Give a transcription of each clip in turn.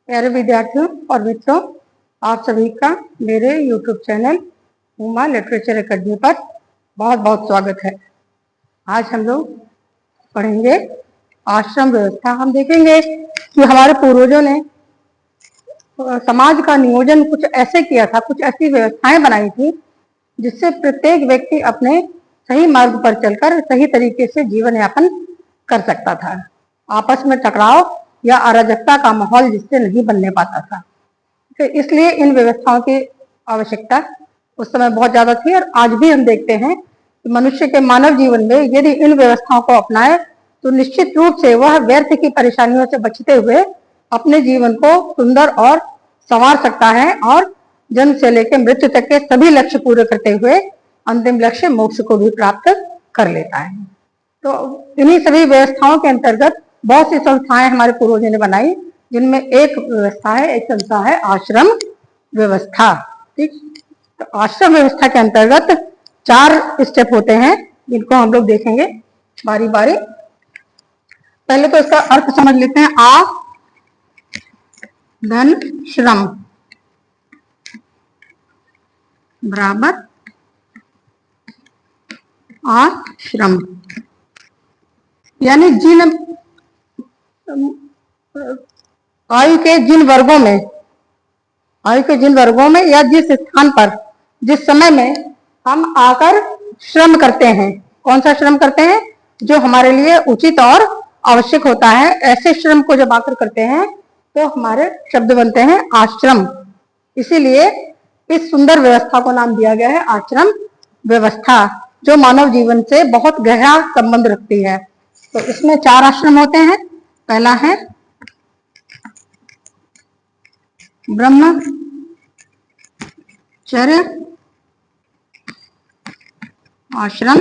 प्यारे विद्यार्थियों और मित्रों, आप सभी का मेरे YouTube channel Uma literature academy पर बहुत बहुत स्वागत है। आज हम लोग पढ़ेंगे आश्रम व्यवस्था। हम देखेंगे कि हमारे पूर्वजों ने समाज का नियोजन कुछ ऐसे किया था, कुछ ऐसी व्यवस्थाएं बनाई थी जिससे प्रत्येक व्यक्ति अपने सही मार्ग पर चलकर सही तरीके से जीवन यापन कर सकता था। आपस में टकराव या अराजकता का माहौल जिससे नहीं बनने पाता था। तो इसलिए इन व्यवस्थाओं की आवश्यकता उस समय बहुत ज्यादा थी और आज भी हम देखते हैं कि मनुष्य के मानव जीवन में यदि इन व्यवस्थाओं को अपनाए तो निश्चित रूप से वह व्यर्थ की परेशानियों से बचते हुए अपने जीवन को सुंदर और संवार सकता है और जन्म से लेकर मृत्यु तक के सभी लक्ष्य पूरे करते हुए अंतिम लक्ष्य मोक्ष को भी प्राप्त कर लेता है। तो इन्हीं सभी व्यवस्थाओं के अंतर्गत बहुत सी संस्थाएं हमारे पूर्वजों ने बनाई, जिनमें एक व्यवस्था है, एक संस्था है आश्रम व्यवस्था। ठीक, तो आश्रम व्यवस्था के अंतर्गत 4 स्टेप होते हैं जिनको हम लोग देखेंगे बारी बारी। पहले तो इसका अर्थ समझ लेते हैं। आ धन श्रम बराबर आश्रम, यानी जिन आयु के जिन वर्गों में या जिस स्थान पर जिस समय में हम आकर श्रम करते हैं। कौन सा श्रम करते हैं? जो हमारे लिए उचित और आवश्यक होता है। ऐसे श्रम को जब आकर करते हैं तो हमारे शब्द बनते हैं आश्रम। इसीलिए इस सुंदर व्यवस्था को नाम दिया गया है आश्रम व्यवस्था, जो मानव जीवन से बहुत गहरा संबंध रखती है। तो इसमें 4 आश्रम होते हैं। पहला है ब्रह्मचर्य आश्रम,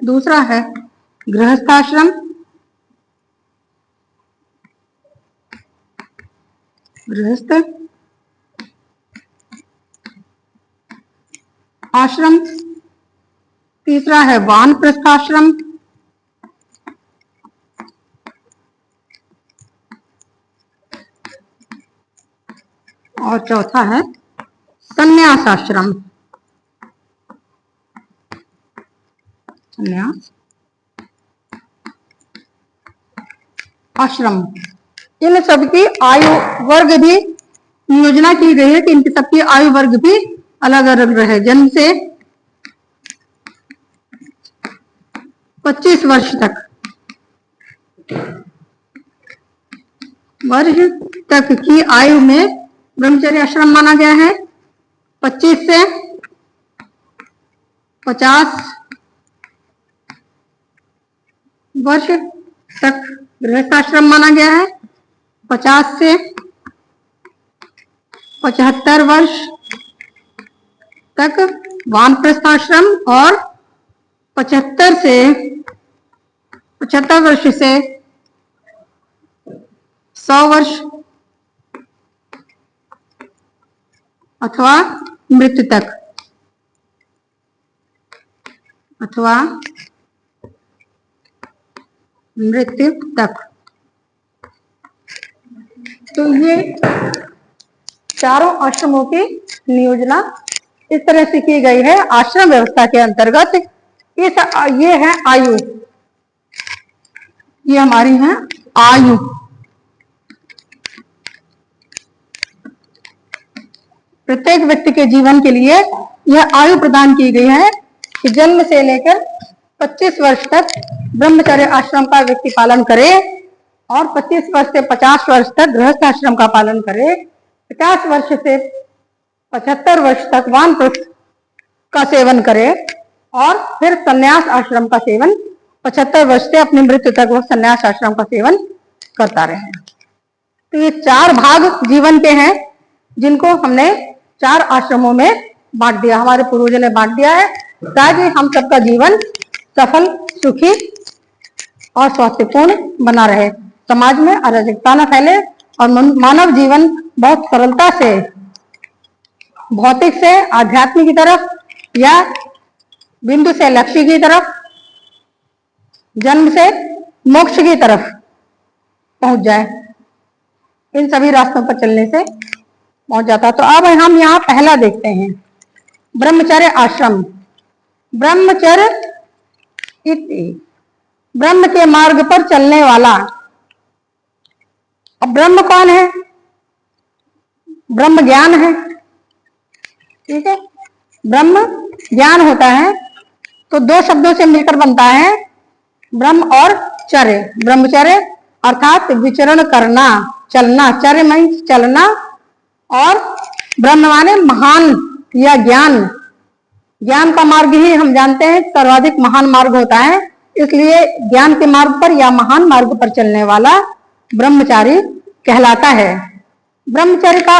दूसरा है गृहस्थाश्रम, गृहस्थ आश्रम, तीसरा है वानप्रस्थाश्रम, और चौथा है संन्यास आश्रम। संन्यास आश्रम, इन सबकी आयु वर्ग भी योजना की गई है कि इनकी सबकी आयु वर्ग भी अलग अलग रहे। जन्म से 25 वर्ष तक की आयु में ब्रह्मचर्य आश्रम माना गया है। 25 से 50 वर्ष तक गृहस्थाश्रम माना गया है। 50 से 75 वर्ष तक वानप्रस्थाश्रम और 75 वर्ष से 100 वर्ष अथवा मृत्यु तक। तो ये चारों आश्रमों की नियोजना इस तरह से की गई है आश्रम व्यवस्था के अंतर्गत। ये है आयु, ये हमारी है आयु। प्रत्येक व्यक्ति के जीवन के लिए यह आयु प्रदान की गई है कि जन्म से लेकर 25 वर्ष तक ब्रह्मचर्य आश्रम का व्यक्ति पालन करे और 25 वर्ष से 50 वर्ष तक गृहस्थ आश्रम का पालन करे। 50 वर्ष से 75 वर्ष तक वानप्रस्थ का सेवन करे और फिर संन्यास आश्रम का सेवन 75 वर्ष से अपनी मृत्यु तक वह संन्यास आश्रम का सेवन करता रहे। तो ये 4 भाग जीवन के हैं जिनको हमने 4 आश्रमों में बांट दिया, हमारे पूर्वजों ने बांट दिया है ताकि हम सबका जीवन सफल, सुखी और स्वास्थ्यपूर्ण बना रहे, समाज में अराजकता न फैले और मानव जीवन बहुत सरलता से भौतिक से आध्यात्मिक की तरफ या बिंदु से लक्ष्य की तरफ, जन्म से मोक्ष की तरफ पहुंच जाए। इन सभी रास्तों पर चलने से पहुंच जाता। तो अब हम यहाँ पहला देखते हैं, ब्रह्मचर्य आश्रम। ब्रह्मचर्य इति, ब्रह्म के मार्ग पर चलने वाला। अब ब्रह्म कौन है? ब्रह्म ज्ञान है, ठीक है। ब्रह्म ज्ञान होता है, तो दो शब्दों से मिलकर बनता है ब्रह्म और चर्य। ब्रह्मचर्य अर्थात विचरण करना, चलना। चर्य मीन्स चलना, और ब्रह्म माने महान या ज्ञान। ज्ञान का मार्ग ही हम जानते हैं सर्वाधिक महान मार्ग होता है, इसलिए ज्ञान के मार्ग पर या महान मार्ग पर चलने वाला ब्रह्मचारी कहलाता है। ब्रह्मचर्य का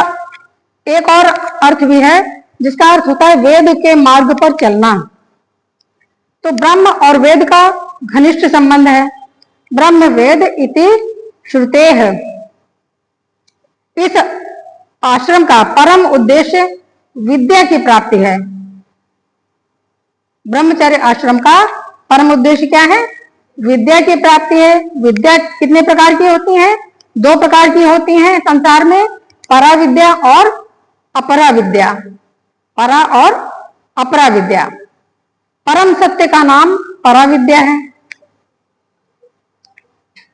एक और अर्थ भी है, जिसका अर्थ होता है वेद के मार्ग पर चलना। तो ब्रह्म और वेद का घनिष्ठ संबंध है। ब्रह्म वेद इति श्रुतेः। इस आश्रम का परम उद्देश्य विद्या की प्राप्ति है। ब्रह्मचर्य आश्रम का परम उद्देश्य क्या है? विद्या की प्राप्ति है। विद्या कितने प्रकार की होती है? दो प्रकार की होती हैं संसार में, परा विद्या और अपरा विद्या। परा और अपरा विद्या। परम सत्य का नाम परा विद्या है,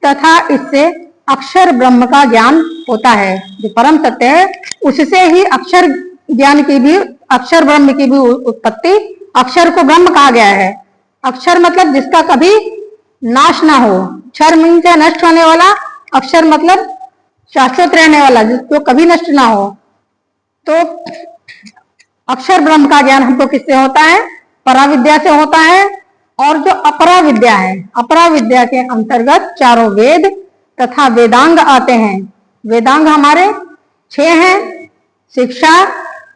तथा इससे अक्षर ब्रह्म का ज्ञान होता है। जो परम सत्य है उससे ही अक्षर ज्ञान की भी, अक्षर ब्रह्म की भी उत्पत्ति। अक्षर को ब्रह्म कहा गया है। अक्षर मतलब जिसका कभी नाश ना हो। क्षर मीन्स नष्ट होने वाला, अक्षर मतलब शाश्वत रहने वाला, जिसको कभी नष्ट ना हो। तो अक्षर ब्रह्म का ज्ञान हमको किससे होता है? परा विद्या से होता है। और जो अपरा विद्या है, अपरा विद्या के अंतर्गत चारों वेद तथा वेदांग आते हैं। वेदांग हमारे 6 हैं, शिक्षा,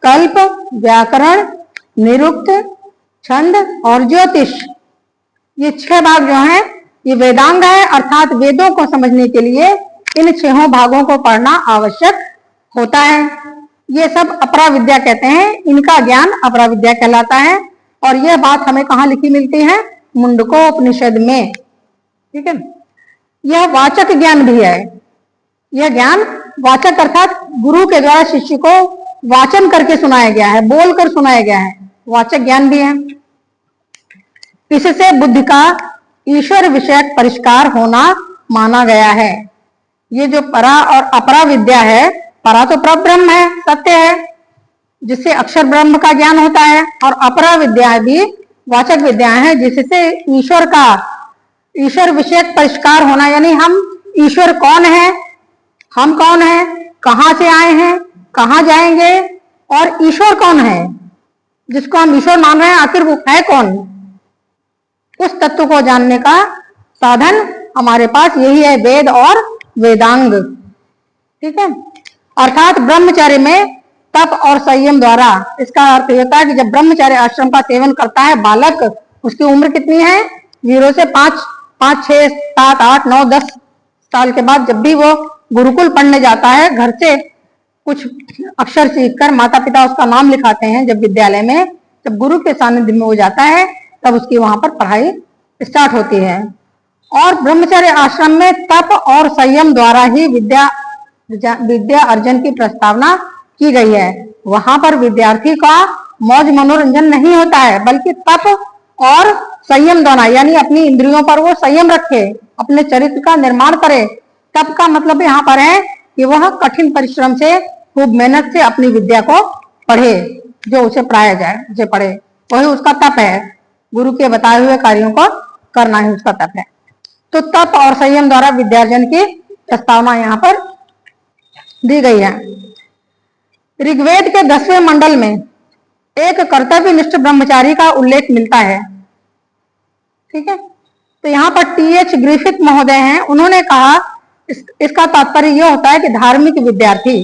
कल्प, व्याकरण, निरुक्त, छंद और ज्योतिष। ये 6 भाग जो हैं ये वेदांग है, अर्थात वेदों को समझने के लिए इन 6 भागों को पढ़ना आवश्यक होता है। ये सब अपरा विद्या कहते हैं, इनका ज्ञान अपरा विद्या कहलाता है। और यह बात हमें कहाँ लिखी मिलती है? मुंडकोपनिषद में, ठीक है। यह वाचक ज्ञान भी है। यह ज्ञान वाचक अर्थात गुरु के द्वारा शिष्य को वाचन करके सुनाया गया है, बोलकर सुनाया गया है, वाचक ज्ञान भी है। इससे बुद्धि का ईश्वर विषयक परिष्कार होना माना गया है। ये जो परा और अपरा विद्या है, परा तो परब्रह्म है, सत्य है, जिससे अक्षर ब्रह्म का ज्ञान होता है, और अपरा विद्या भी वाचक विद्या है, जिससे ईश्वर का, ईश्वर विषयक परिष्कार होना, यानी हम ईश्वर कौन है, हम कौन है, कहाँ से आए हैं, कहाँ जाएंगे, और ईश्वर कौन है जिसको हम ईश्वर मान रहे हैं, आखिर वो है कौन, उस तत्व को जानने का साधन हमारे पास यही है, वेद और वेदांग, ठीक है। अर्थात ब्रह्मचर्य में तप और संयम द्वारा, इसका अर्थ होता है कि जब ब्रह्मचर्य आश्रम का सेवन करता है बालक, उसकी उम्र कितनी है? 0 से 5, 6, 7, 8, 9, 10 साल के बाद जब भी वो गुरुकुल पढ़ने जाता है, घर से कुछ अक्षर सीखकर माता पिता उसका नाम लिखाते हैं, जब विद्यालय में, जब गुरु के सानिध्य में हो जाता है, तब उसकी वहां पर पढ़ाई स्टार्ट होती है। और ब्रह्मचर्य आश्रम में तप और संयम द्वारा ही विद्या अर्जन की प्रस्तावना की गई है। वहां पर विद्यार्थी का मौज मनोरंजन नहीं होता है, बल्कि तप और संयम द्वारा, यानी अपनी इंद्रियों पर वो संयम रखे, अपने चरित्र का निर्माण करे। तप का मतलब यहाँ पर है कि वह कठिन परिश्रम से, खूब मेहनत से अपनी विद्या को पढ़े, जो उसे पढ़ाया जाए उसे पढ़े, वही उसका तप है। गुरु के बताए हुए कार्यों को करना ही उसका तप है। तो तप और संयम द्वारा विद्यार्जन की प्रस्तावना यहाँ पर दी गई है। ऋग्वेद के 10वें मंडल में एक कर्तव्यनिष्ठ ब्रह्मचारी का उल्लेख मिलता है, ठीक है। तो यहाँ पर TH ग्रिफिथ महोदय हैं, उन्होंने कहा इसका तात्पर्य यह होता है कि धार्मिक विद्यार्थी,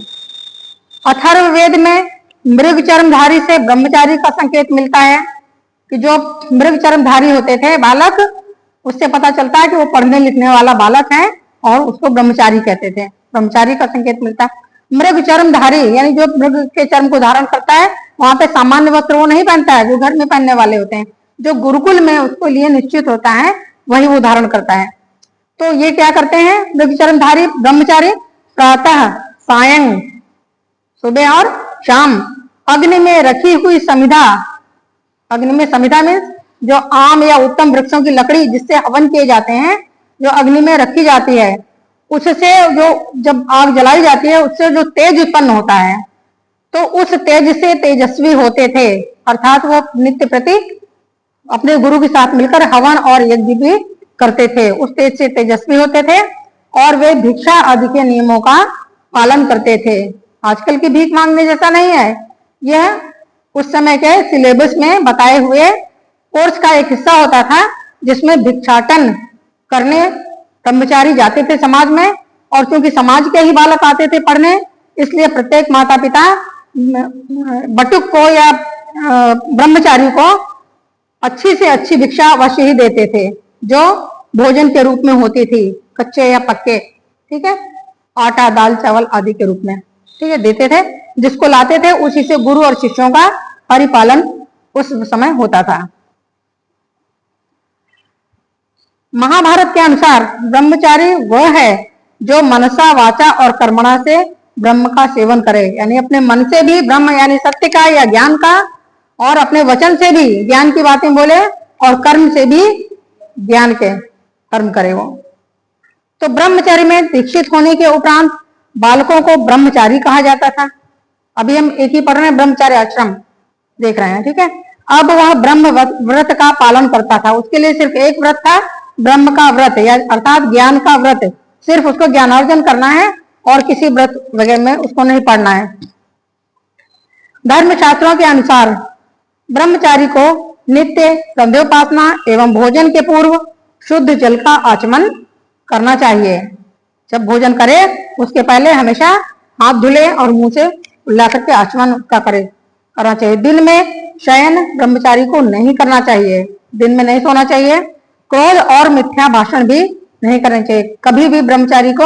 अथर्ववेद में मृग चर्मधारी से ब्रह्मचारी का संकेत मिलता है कि जो मृग चर्मधारी होते थे बालक, उससे पता चलता है कि वो पढ़ने लिखने वाला बालक है, और उसको ब्रह्मचारी कहते थे, ब्रह्मचारी का संकेत मिलता है। मृग चर्मधारी यानी जो मृग के चर्म को धारण करता है, वहां पे सामान्य वस्त्र वो नहीं पहनता है जो घर में पहनने वाले होते हैं, जो गुरुकुल में उसको लिए निश्चित होता है वही वो धारण करता है। तो ये क्या करते हैं मृग चर्मधारी ब्रह्मचारी? प्रातः सायं, सुबह और शाम, अग्नि में रखी हुई समिधा, अग्नि में समिधा में जो आम या उत्तम वृक्षों की लकड़ी जिससे हवन किए जाते हैं, जो अग्नि में रखी जाती है, उससे जो जब आग जलाई जाती है उससे जो तेज उत्पन्न होता है, तो उस तेज से तेजस्वी होते थे, अर्थात वो नित्य प्रति अपने गुरु के साथ मिलकर हवन और यज्ञ भी करते थे, उस तेज से तेजस्वी होते थे और वे भिक्षा आदि के नियमों का पालन करते थे। आजकल की भीख मांगने जैसा नहीं है, यह उस समय के सिलेबस में बताए हुए कोर्स का एक हिस्सा होता था, जिसमें भिक्षाटन करने ब्रह्मचारी जाते थे समाज में, और क्योंकि समाज के ही बालक आते थे पढ़ने, इसलिए प्रत्येक माता पिता बटुक को या ब्रह्मचारी को अच्छी से अच्छी भिक्षा अवश्य ही देते थे, जो भोजन के रूप में होती थी, कच्चे या पक्के, ठीक है, आटा दाल चावल आदि के रूप में, ठीक है, देते थे। जिसको लाते थे उसी से गुरु और शिष्यों का परिपालन उस समय होता था। महाभारत के अनुसार ब्रह्मचारी वह है जो मनसा वाचा और कर्मणा से ब्रह्म का सेवन करे, यानी अपने मन से भी ब्रह्म यानी सत्य का या ज्ञान का, और अपने वचन से भी ज्ञान की बातें बोले, और कर्म से भी ज्ञान के कर्म करे वो। तो ब्रह्मचारी में दीक्षित होने के उपरांत बालकों को ब्रह्मचारी कहा जाता था। अभी हम एक ही पढ़ रहे हैं, ब्रह्मचारी आश्रम देख रहे हैं, ठीक है। अब वह ब्रह्म व्रत का पालन करता था, उसके लिए सिर्फ एक व्रत था, ब्रह्म का व्रत या अर्थात ज्ञान का व्रत, सिर्फ उसको ज्ञानार्जन करना है और किसी व्रत वगैरह में उसको नहीं पढ़ना है। धर्म शास्त्रों के अनुसार ब्रह्मचारी को नित्य संध्योपासना एवं भोजन के पूर्व शुद्ध जल का आचमन करना चाहिए। जब भोजन करे उसके पहले हमेशा हाथ धुले और मुंह से ला करके आचमन का करना चाहिए। दिन में शयन ब्रह्मचारी को नहीं करना चाहिए, दिन में नहीं सोना चाहिए। क्रोध और मिथ्या भाषण भी नहीं करना चाहिए कभी भी ब्रह्मचारी को।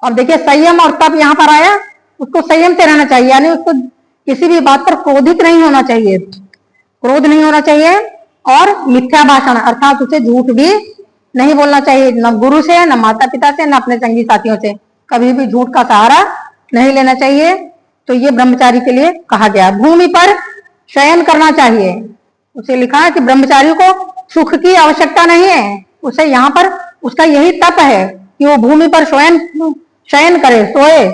और देखिए संयम और तप यहाँ पर आया, उसको संयम से रहना चाहिए, यानी उसको किसी भी बात पर क्रोधित नहीं होना चाहिए, क्रोध नहीं होना चाहिए। और मिथ्या भाषण अर्थात उसे झूठ भी नहीं बोलना चाहिए, न गुरु से, न माता पिता से, न अपने संगी साथियों से, कभी भी झूठ का सहारा नहीं लेना चाहिए। तो ये ब्रह्मचारी के लिए कहा गया। भूमि पर शयन करना चाहिए, उसे लिखा है कि ब्रह्मचारी को सुख की आवश्यकता नहीं है, उसे यहाँ पर उसका यही तप है कि वो भूमि पर शयन करे, सोए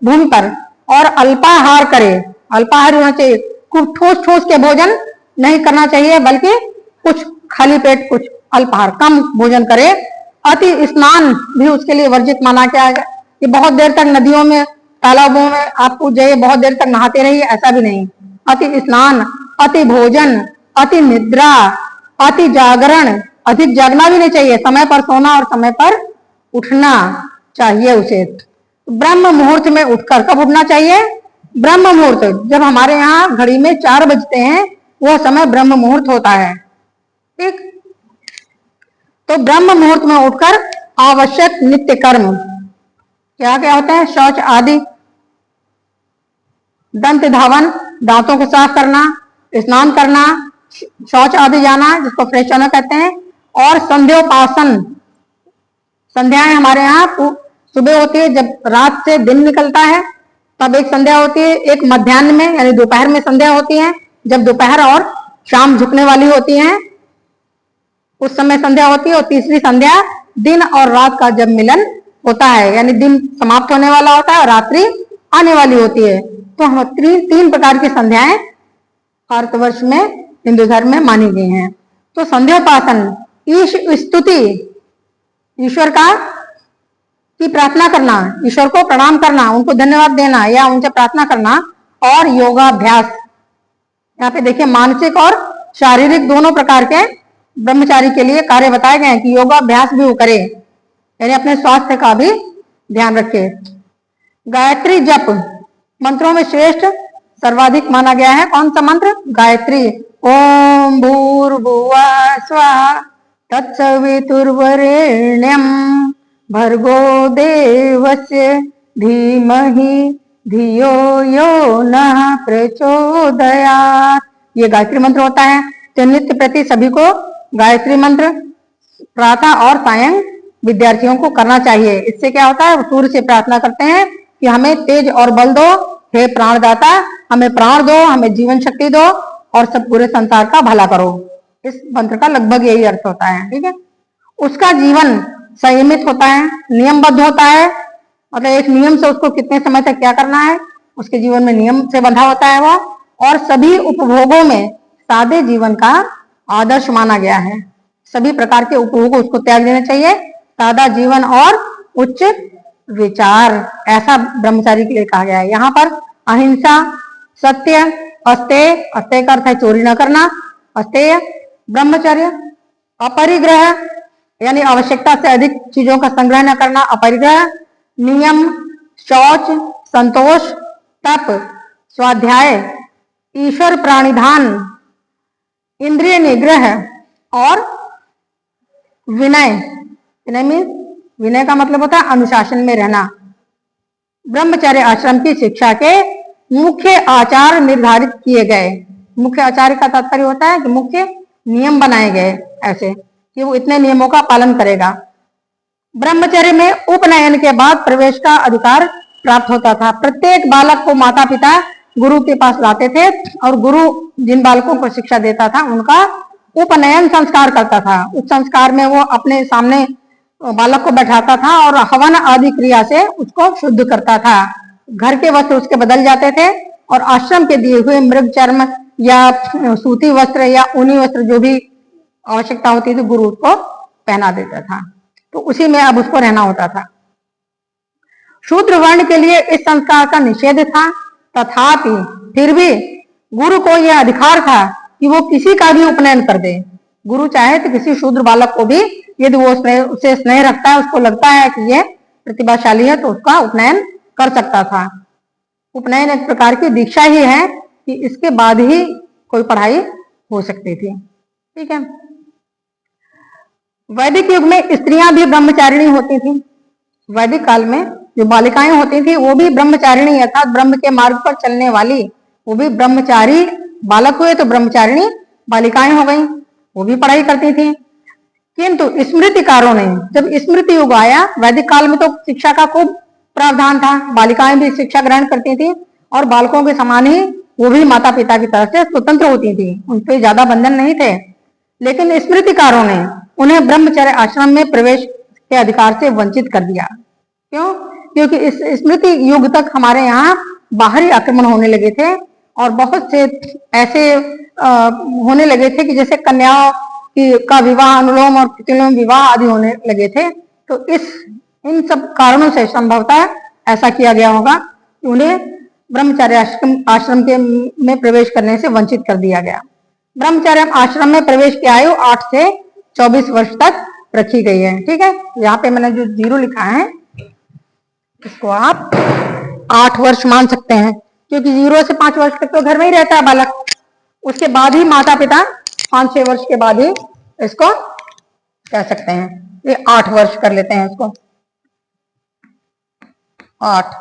भूमि पर, और अल्पाहार करे। अल्पाहार होना चाहिए, कुछ ठोस ठोस के भोजन नहीं करना चाहिए, बल्कि कुछ खाली पेट, कुछ अल्पाहार, कम भोजन करे। अति स्नान भी उसके लिए वर्जित माना गया कि बहुत देर तक नदियों में तालाबों में आप कूद जाइए, बहुत देर तक नहाते रहिए, ऐसा भी नहीं। अति स्नान, अति भोजन, अति निद्रा, अति जागरण, अधिक जागना भी नहीं चाहिए, समय पर सोना और समय पर उठना चाहिए उसे। ब्रह्म मुहूर्त में उठकर, कब उठना चाहिए? ब्रह्म मुहूर्त, जब हमारे यहाँ घड़ी में 4 बजते हैं वह समय ब्रह्म मुहूर्त होता है, ठीक। तो ब्रह्म मुहूर्त में उठकर आवश्यक नित्य कर्म क्या क्या होते हैं? शौच आदि, दंत धावन, दांतों को साफ करना, स्नान करना, शौच आदि जाना जिसको फ्रेश होना कहते हैं, और संध्योपासन। संध्याएं हमारे यहाँ सुबह होती है, जब रात से दिन निकलता है तब एक संध्या होती है, एक मध्याह्न में यानी दोपहर में संध्या होती है, जब दोपहर और शाम झुकने वाली होती है उस समय संध्या होती है, और तीसरी संध्या दिन और रात का जब मिलन होता है, यानी दिन समाप्त होने वाला होता है और रात्रि आने वाली होती है। तो हम 3 प्रकार की संध्याएं भारतवर्ष में हिंदू धर्म में मानी गई हैं। तो संध्योपासन, ईश स्तुति, ईश्वर का की प्रार्थना करना, ईश्वर को प्रणाम करना, उनको धन्यवाद देना या उनसे प्रार्थना करना, और योगाभ्यास। यहाँ पे देखिए मानसिक और शारीरिक दोनों प्रकार के ब्रह्मचारी के लिए कार्य बताए गए हैं कि योगाभ्यास भी वो करे, यानी अपने स्वास्थ्य का भी ध्यान रखे। गायत्री जप मंत्रों में श्रेष्ठ सर्वाधिक माना गया है। कौन सा मंत्र? गायत्री। ओम भूर्भुवः स्वः तत्सवितुर्वरेण्यं भर्गो देवस्य धीमहि धियो यो नः प्रचोदयात्। ये गायत्री मंत्र होता है। तो नित्य प्रति सभी को गायत्री मंत्र प्रातः और सायं विद्यार्थियों को करना चाहिए। इससे क्या होता है? सूर्य से प्रार्थना करते हैं कि कि हमें तेज और बल दो, हे प्राणदाता, हमें प्राण दो, हमें जीवन शक्ति दो और सब पूरे संसार का भला करो। इस मंत्र का लगभग यही अर्थ होता है। ठीक है, उसका जीवन संयमित होता है, नियमबद्ध होता है, मतलब एक नियम से उसको कितने समय तक क्या करना है, उसके जीवन में नियम से बंधा होता है वो, और सभी उपभोगों में सादे जीवन का आदर्श माना गया है। सभी प्रकार के उपभोग उसको त्याग देना चाहिए, सादा जीवन और उच्च विचार, ऐसा ब्रह्मचारी के लिए कहा गया है। यहाँ पर अहिंसा, सत्य, अस्तेय, अस्तेय का अर्थ है चोरी न करना, अस्तेय, ब्रह्मचर्य, अपरिग्रह यानी आवश्यकता से अधिक चीजों का संग्रह न करना, अपरिग्रह, नियम, शौच, संतोष, तप, स्वाध्याय, ईश्वर प्राणिधान, इंद्रिय निग्रह और विनय। विनय मीन्स, विनय का मतलब होता है अनुशासन में रहना। ब्रह्मचर्य आश्रम की शिक्षा के मुख्य आचार निर्धारित किए गए। मुख्य आचार का तात्पर्य होता है कि मुख्य नियम बनाए गए ऐसे कि वो इतने नियमों का पालन करेगा। ब्रह्मचर्य में उपनयन के बाद प्रवेश का अधिकार प्राप्त होता था। प्रत्येक बालक को माता पिता गुरु के पास लाते थे और गुरु जिन बालकों को शिक्षा देता था उनका उपनयन संस्कार करता था। उस संस्कार में वो अपने सामने बालक को बैठाता था और हवन आदि क्रिया से उसको शुद्ध करता था। घर के वस्त्र उसके बदल जाते थे और आश्रम के दिए हुए मृग चर्म या सूती वस्त्र या ऊनी वस्त्र जो भी आवश्यकता होती थी गुरु उसको पहना देता था, तो उसी में अब उसको रहना होता था। शूद्र वर्ण के लिए इस संस्कार का निषेध था, तथापि फिर भी गुरु को यह अधिकार था कि वो किसी का भी उपनयन कर दे। गुरु चाहे तो किसी शूद्र बालक को भी, यदि वो उससे स्नेह रखता है, उसको लगता है कि ये प्रतिभाशाली है, तो उसका उपनयन कर सकता था। उपनयन एक प्रकार की दीक्षा ही है कि इसके बाद ही कोई पढ़ाई हो सकती थी। ठीक है, वैदिक युग में स्त्रियां भी ब्रह्मचारिणी होती थी। वैदिक काल में जो बालिकाएं होती थी वो भी ब्रह्मचारिणी अर्थात ब्रह्म के मार्ग पर चलने वाली, वो भी ब्रह्मचारी बालक हुए तो ब्रह्मचारिणी बालिकाएं हो गई, वो भी पढ़ाई करती थी। किंतु स्मृतिकारों ने, जब स्मृति युग आया, वैदिक काल में तो शिक्षा का खूब प्रावधान था, बालिकाएं भी शिक्षा ग्रहण करती थी और बालकों के समान ही वो भी माता पिता की तरफ से स्वतंत्र होती थी, उन पर ज्यादा बंधन नहीं थे। लेकिन स्मृतिकारों ने उन्हें ब्रह्मचर्य आश्रम में प्रवेश के अधिकार से वंचित कर दिया। क्यों? क्योंकि इस स्मृति युग तक हमारे यहाँ बाहरी आक्रमण होने लगे थे और बहुत से ऐसे होने लगे थे कि जैसे कन्याओं का विवाह, अनुलोम और प्रतिलोम विवाह आदि होने लगे थे। तो इन सब कारणों से संभवतः ऐसा किया गया होगा कि उन्हें ब्रह्मचर्य आश्रम के में प्रवेश करने से वंचित कर दिया गया। ब्रह्मचर्य आश्रम में प्रवेश की आयु 8 से 24 वर्ष तक रखी गई है। ठीक है, यहाँ पे मैंने जो 0 लिखा है इसको आप 8 वर्ष मान सकते हैं, क्योंकि 0 से 5 वर्ष तक तो घर में ही रहता है बालक, उसके बाद ही माता पिता 5-6 वर्ष के बाद ही इसको कह सकते हैं। ये 8 वर्ष कर लेते हैं इसको, 8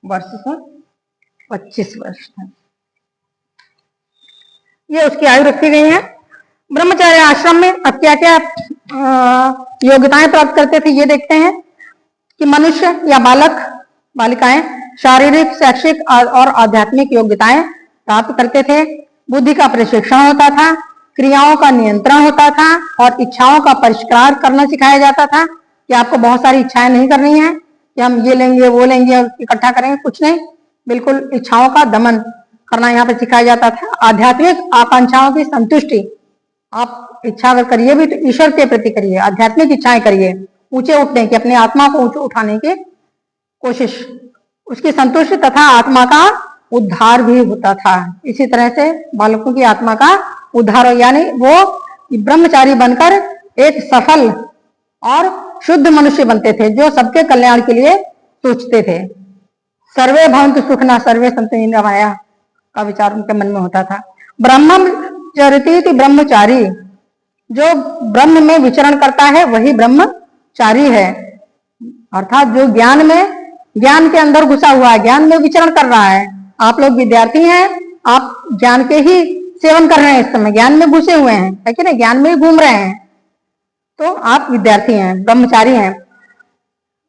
वर्ष से 25 वर्ष तक ये उसकी आयु रखी गई है। ब्रह्मचर्य आश्रम में अब क्या क्या योग्यताएं प्राप्त करते थे ये देखते हैं कि मनुष्य या बालक बालिकाएं शारीरिक, शैक्षिक और आध्यात्मिक योग्यताएं प्राप्त करते थे। बुद्धि का प्रशिक्षण होता था, क्रियाओं का नियंत्रण होता था और इच्छाओं का परिष्कार करना सिखाया जाता था कि आपको बहुत सारी इच्छाएं नहीं करनी है कि हम ये लेंगे वो लेंगे इकट्ठा करेंगे, कुछ नहीं, बिल्कुल इच्छाओं का दमन करना यहाँ पर सिखाया जाता था। आध्यात्मिक आकांक्षाओं की संतुष्टि, आप इच्छा अगर करिए भी तो ईश्वर के प्रति करिए, आध्यात्मिक इच्छाएं करिए, ऊंचे उठने की, अपने आत्मा को ऊंचे उठाने की कोशिश, उसकी संतुष्टि तथा आत्मा का उद्धार भी होता था। इसी तरह से बालकों की आत्मा का उद्धार, यानी वो ब्रह्मचारी बनकर एक सफल और शुद्ध मनुष्य बनते थे जो सबके कल्याण के लिए सोचते थे। सर्वे भवन्तु सुखिनः सर्वे सन्तु निरामया का विचार उनके मन में होता था। ब्रह्मचर्यति ब्रह्मचारी, जो ब्रह्म में विचरण करता है वही ब्रह्मचारी है, अर्थात जो ज्ञान के अंदर घुसा हुआ है, ज्ञान में विचरण कर रहा है। आप लोग विद्यार्थी हैं, आप ज्ञान के ही सेवन कर रहे हैं, इस समय ज्ञान में घुसे हुए हैं, है कि नहीं, ज्ञान में ही घूम रहे हैं, तो आप विद्यार्थी हैं, ब्रह्मचारी हैं।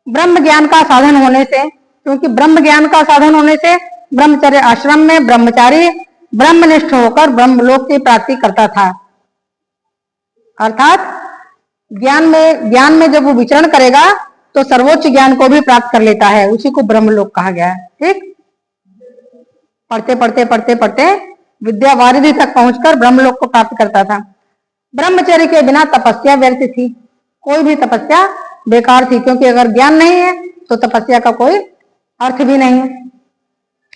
ब्रह्म ज्ञान का साधन होने से, क्योंकि ब्रह्म ज्ञान का साधन होने से ब्रह्मचर्य आश्रम में ब्रह्मचारी ब्रह्मनिष्ठ होकर ब्रह्मलोक की प्राप्ति करता था। अर्थात ज्ञान में जब वो विचरण करेगा तो सर्वोच्च ज्ञान को भी प्राप्त कर लेता है, उसी को ब्रह्मलोक कहा गया है। ठीक, पढ़ते पढ़ते पढ़ते पढ़ते विद्या वारिधि तक पहुंचकर ब्रह्मलोक को प्राप्त करता था। ब्रह्मचर्य के बिना तपस्या व्यर्थ थी, कोई भी तपस्या बेकार थी, क्योंकि अगर ज्ञान नहीं है तो तपस्या का कोई अर्थ भी नहीं है।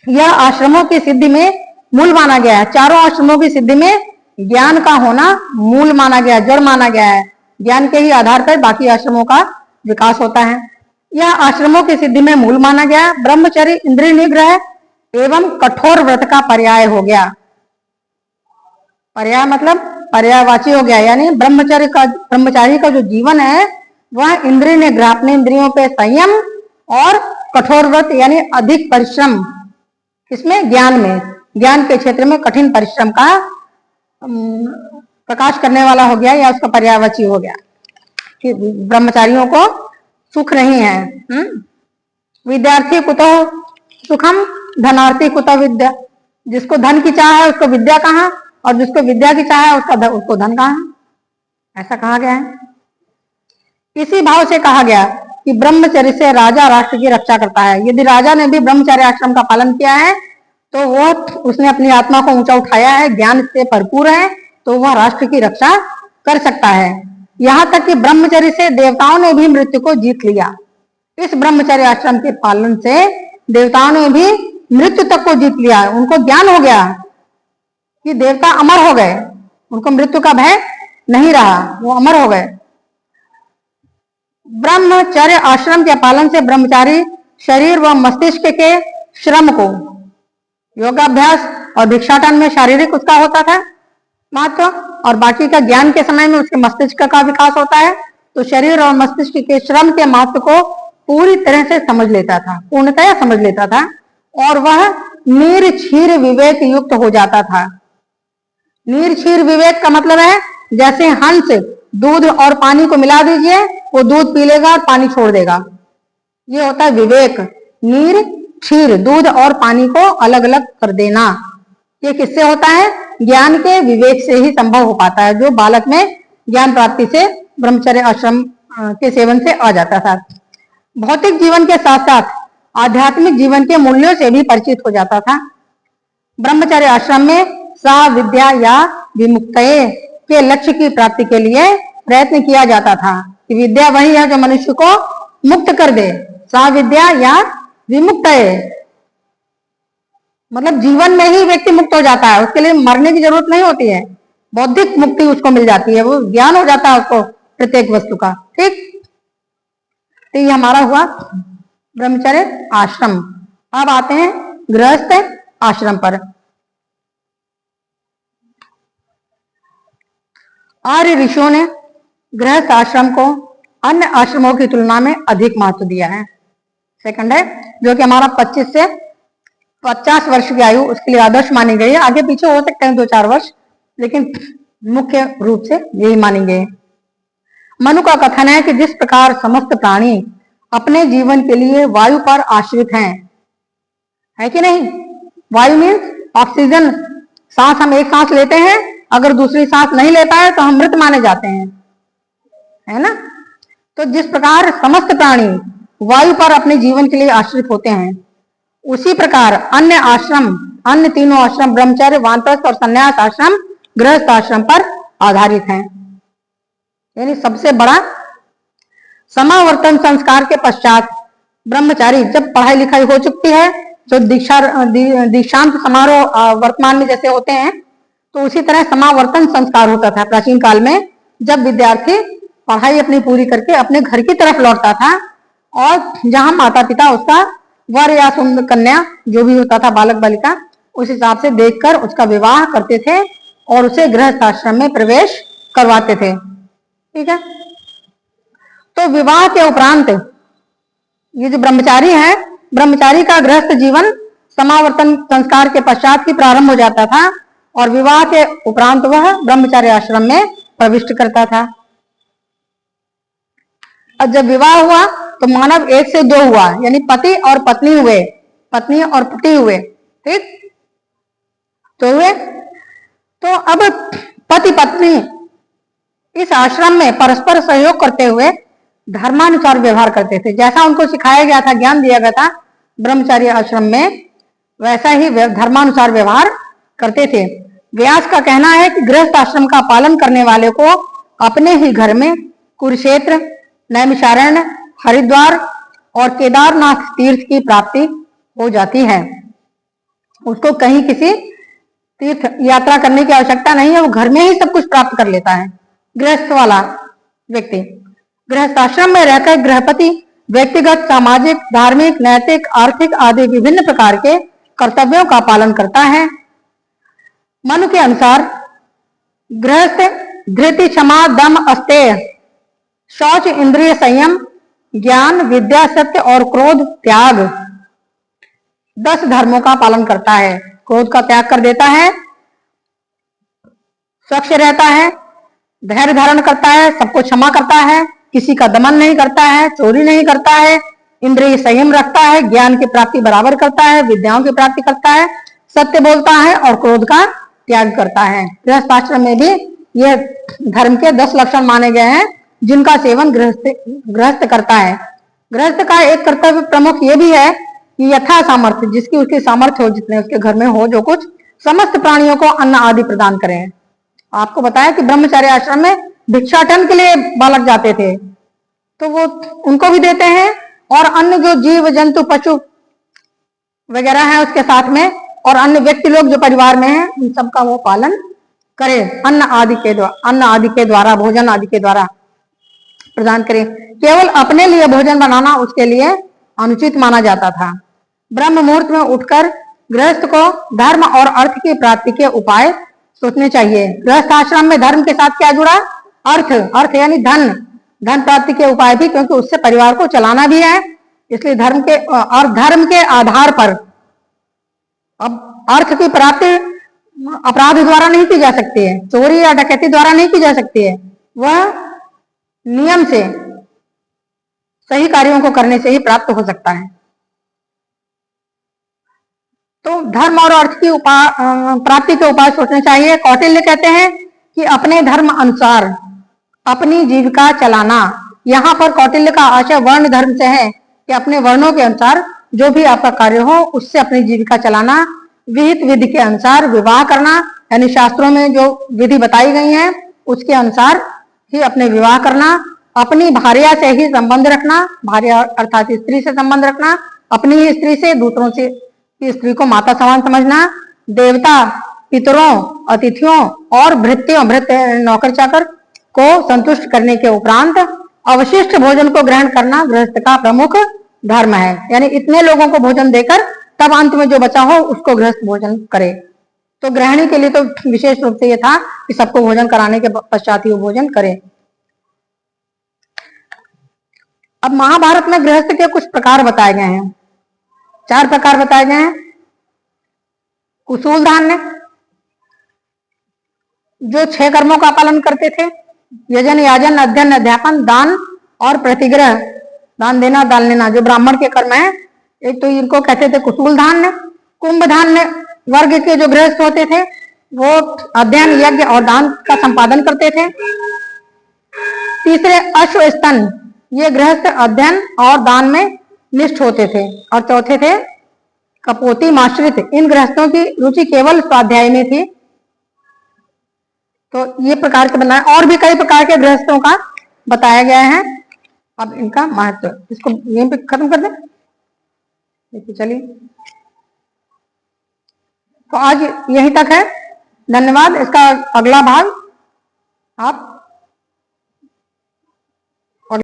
यह आश्रमों की सिद्धि में मूल माना गया है। चारों आश्रमों की सिद्धि में ज्ञान का होना मूल माना गया, जड़ माना गया है। ज्ञान के ही आधार पर बाकी आश्रमों का विकास होता है। यह आश्रमों की सिद्धि में मूल माना गया। ब्रह्मचर्य इंद्रिय निग्रह एवं कठोर व्रत का पर्याय हो गया। पर्याय मतलब पर्यायवाची हो गया, यानी ब्रह्मचारी का जो जीवन है वह इंद्रिय निग्रह, अपने इंद्रियों पे संयम और कठोर व्रत यानी अधिक परिश्रम, इसमें ज्ञान के क्षेत्र में कठिन परिश्रम का प्रकाश करने वाला हो गया, या उसका पर्यायवाची हो गया कि ब्रह्मचारियों को सुख नहीं है। विद्यार्थी कुतो सुखम धनार्थी कुतो विद्या, जिसको धन की चाह है उसको विद्या कहाँ, और जिसको विद्या की चाह है उसको धन कहाँ, ऐसा कहा गया है। इसी भाव से कहा गया कि ब्रह्मचर्य से राजा राष्ट्र की रक्षा करता है। यदि राजा ने भी ब्रह्मचर्य आश्रम का पालन किया है तो उसने अपनी आत्मा को ऊंचा उठाया है, ज्ञान से भरपूर है, तो वह राष्ट्र की रक्षा कर सकता है। यहाँ तक कि ब्रह्मचर्य से देवताओं ने भी मृत्यु को जीत लिया। इस ब्रह्मचर्य आश्रम के पालन से देवताओं ने भी मृत्यु तक को जीत लिया। उनको ज्ञान हो गया कि देवता अमर हो गए, उनको मृत्यु का भय नहीं रहा, वो अमर हो गए। ब्रह्मचर्य आश्रम के पालन से ब्रह्मचारी शरीर व मस्तिष्क के श्रम को, योगाभ्यास और भिक्षाटन में शारीरिक उसका होता था महत्व, और बाकी का ज्ञान के समय में उसके मस्तिष्क का विकास होता है, तो शरीर और मस्तिष्क के श्रम के महत्व को पूरी तरह से समझ लेता था, पूर्णतया समझ लेता था, और वह नीर-क्षीर विवेक युक्त हो जाता था। नीर-क्षीर विवेक का मतलब है जैसे हंस दूध और पानी को मिला दीजिए, वो दूध पी लेगा और पानी छोड़ देगा, ये होता है विवेक। नीर क्षीर, दूध और पानी को अलग अलग कर देना, ये किससे होता है? ज्ञान के विवेक से ही संभव हो पाता है, जो बालक में ज्ञान प्राप्ति से ब्रह्मचर्य आश्रम के सेवन से आ जाता था। भौतिक जीवन के साथ साथ आध्यात्मिक जीवन के मूल्यों से भी परिचित हो जाता था। ब्रह्मचर्य आश्रम में सा विद्या या विमुक्तये के लक्ष्य की प्राप्ति के लिए प्रयत्न किया जाता था कि विद्या वही है जो मनुष्य को मुक्त कर दे। सा विद्या या विमुक्तये मतलब जीवन में ही व्यक्ति मुक्त हो जाता है, उसके लिए मरने की जरूरत नहीं होती है, बौद्धिक मुक्ति उसको मिल जाती है, वो ज्ञान हो जाता है उसको प्रत्येक वस्तु का। ठीक, तो ये हमारा हुआ ब्रह्मचर्य आश्रम। अब आते हैं गृहस्थ आश्रम पर। आर्य ऋषियों ने गृहस्थ आश्रम को अन्य आश्रमों की तुलना में अधिक महत्व दिया है। सेकंड है जो कि हमारा 25 से 50 वर्ष की आयु उसके लिए आदर्श मानी गई है। आगे पीछे हो सकते हैं 2-4 वर्ष, लेकिन मुख्य रूप से यही मानी गई। मनु का कथन है कि जिस प्रकार समस्त प्राणी अपने जीवन के लिए वायु पर आश्रित हैं, है कि नहीं? वायु मीन्स ऑक्सीजन, सांस हम एक सांस लेते हैं, अगर दूसरी सांस नहीं ले पाए तो हम मृत माने जाते हैं, है ना? तो जिस प्रकार समस्त प्राणी वायु पर अपने जीवन के लिए आश्रित होते हैं, उसी प्रकार अन्य तीनों आश्रम ब्रह्मचर्य, वानप्रस्थ और संन्यास आश्रम गृहस्थ आश्रम पर आधारित हैं। यानी सबसे बड़ा समावर्तन संस्कार के पश्चात ब्रह्मचारी जब पढ़ाई लिखाई हो चुकती है, तो दीक्षांत समारोह वर्तमान में जैसे होते हैं, तो उसी तरह समावर्तन संस्कार होता था प्राचीन काल में, जब विद्यार्थी पढ़ाई अपनी पूरी करके अपने घर की तरफ लौटता था, और जहां माता पिता उसका वर या सुंदर कन्या जो भी होता था, बालक बालिका, उस हिसाब से देखकर उसका विवाह करते थे और उसे गृहस्थ आश्रम में प्रवेश करवाते थे। ठीक है, तो विवाह के उपरांत ये जो ब्रह्मचारी है, ब्रह्मचारी का गृहस्थ जीवन समावर्तन संस्कार के पश्चात ही प्रारंभ हो जाता था, और विवाह के उपरांत वह ब्रह्मचार्य आश्रम में प्रविष्ट करता था। और जब विवाह हुआ तो मानव एक से दो हुआ, यानी पति और पत्नी हुए, पत्नी और पति हुए, ठीक तो हुए। तो अब पति पत्नी इस आश्रम में परस्पर सहयोग करते हुए धर्मानुसार व्यवहार करते थे। जैसा उनको सिखाया गया था, ज्ञान दिया गया था ब्रह्मचार्य आश्रम में, वैसा ही धर्मानुसार व्यवहार करते थे। व्यास का कहना है कि गृहस्थ आश्रम का पालन करने वाले को अपने ही घर में कुरुक्षेत्र, नैमिषारण्य, हरिद्वार और केदारनाथ तीर्थ की प्राप्ति हो जाती है। उसको कहीं किसी तीर्थ यात्रा करने की आवश्यकता नहीं है, वो घर में ही सब कुछ प्राप्त कर लेता है गृहस्थ वाला व्यक्ति। गृहस्थ आश्रम में रहकर गृहपति व्यक्तिगत, सामाजिक, धार्मिक, नैतिक, आर्थिक आदि विभिन्न प्रकार के कर्तव्यों का पालन करता है। मनु के अनुसार गृहस्थ धृति, क्षमा, दम, अस्तेय, शौच, इंद्रिय संयम, ज्ञान, विद्या, सत्य और क्रोध त्याग 10 धर्मों का पालन करता है। क्रोध का त्याग कर देता है, स्वच्छ रहता है, धैर्य धारण करता है, सबको क्षमा करता है, किसी का दमन नहीं करता है, चोरी नहीं करता है, इंद्रिय संयम रखता है, ज्ञान की प्राप्ति बराबर करता है, विद्याओं की प्राप्ति करता है, सत्य बोलता है और क्रोध का त्याग करता है। गृहस्थ आश्रम में भी यह धर्म के 10 लक्षण माने गए हैं जिनका सेवन गृहस्थ करता है। गृहस्थ का एक कर्तव्य प्रमुख ये भी है कि यथा सामर्थ्य, जिसकी उसकी सामर्थ्य हो, जितने उसके घर में हो जो कुछ, समस्त प्राणियों को अन्न आदि प्रदान करें। आपको बताया कि ब्रह्मचार्य आश्रम में भिक्षाटन के लिए बालक जाते थे, तो वो उनको भी देते हैं, और अन्य जो जीव जंतु पशु वगैरह है उसके साथ में, और अन्य व्यक्ति लोग जो परिवार में हैं उन सबका वो पालन करे, अन्न आदि के द्वारा, भोजन आदि के द्वारा प्रदान करे। केवल अपने लिए भोजन बनाना उसके लिए अनुचित माना जाता था। ब्रह्म मुहूर्त में उठकर गृहस्थ को धर्म और अर्थ की प्राप्ति के उपाय सोचने चाहिए। गृहस्थ आश्रम में धर्म के साथ क्या जुड़ा? अर्थ यानी धन प्राप्ति के उपाय भी, क्योंकि उससे परिवार को चलाना भी है, इसलिए धर्म के आधार पर। अब अर्थ की प्राप्ति अपराध द्वारा नहीं की जा सकती है, चोरी या डकैती द्वारा नहीं की जा सकती है, वह नियम से, सही कार्यों को करने से ही प्राप्त हो सकता है। तो धर्म और अर्थ की प्राप्ति के उपाय सोचने चाहिए। कौटिल्य कहते हैं कि अपने धर्म अनुसार अपनी जीविका चलाना। यहाँ पर कौटिल्य का आशय वर्ण धर्म से है कि अपने वर्णों के अनुसार जो भी आपका कार्य हो उससे अपनी जीविका चलाना। विहित विधि के अनुसार विवाह करना, यानी शास्त्रों में जो विधि बताई गई है उसके अनुसार ही अपने विवाह करना। अपनी भार्या से ही संबंध रखना, भार्या अर्थात स्त्री से संबंध रखना, अपनी ही स्त्री से, दूसरों से स्त्री को माता समान समझना। देवता, पितरों, अतिथियों और भृत्यों, नौकर चाकर को संतुष्ट करने के उपरांत अवशिष्ट भोजन को ग्रहण करना गृहस्थ का प्रमुख धर्म है। यानी इतने लोगों को भोजन देकर तब अंत में जो बचा हो उसको गृहस्थ भोजन करे। तो गृहिणी के लिए तो विशेष रूप से यह था कि सबको भोजन कराने के पश्चात ही वो भोजन करे। अब महाभारत में गृहस्थ के कुछ प्रकार बताए गए हैं, 4 प्रकार बताए गए हैं। कुसूल धान्य, जो 6 कर्मों का पालन करते थे, यजन, याजन, अध्ययन, अध्यापन, दान और प्रतिग्रह, दान देना, दान लेना, जो ब्राह्मण के कर्म है। एक तो इनको कहते थे कुसूल धान्य। कुंभ धान्य वर्ग के जो गृहस्थ होते थे वो अध्ययन, यज्ञ और दान का संपादन करते थे। तीसरे अश्वस्तन, ये गृहस्थ अध्ययन और दान में निष्ठ होते थे। और चौथे थे कपोती माश्रित, इन गृहस्थों की रुचि केवल स्वाध्याय में थी। तो ये प्रकार के बनाए, और भी कई प्रकार के गृहस्थों का बताया गया है। अब इनका महत्व, इसको यहीं पे खत्म कर दें। देखिए, चलिए, तो आज यहीं तक है। धन्यवाद। इसका अगला भाग आप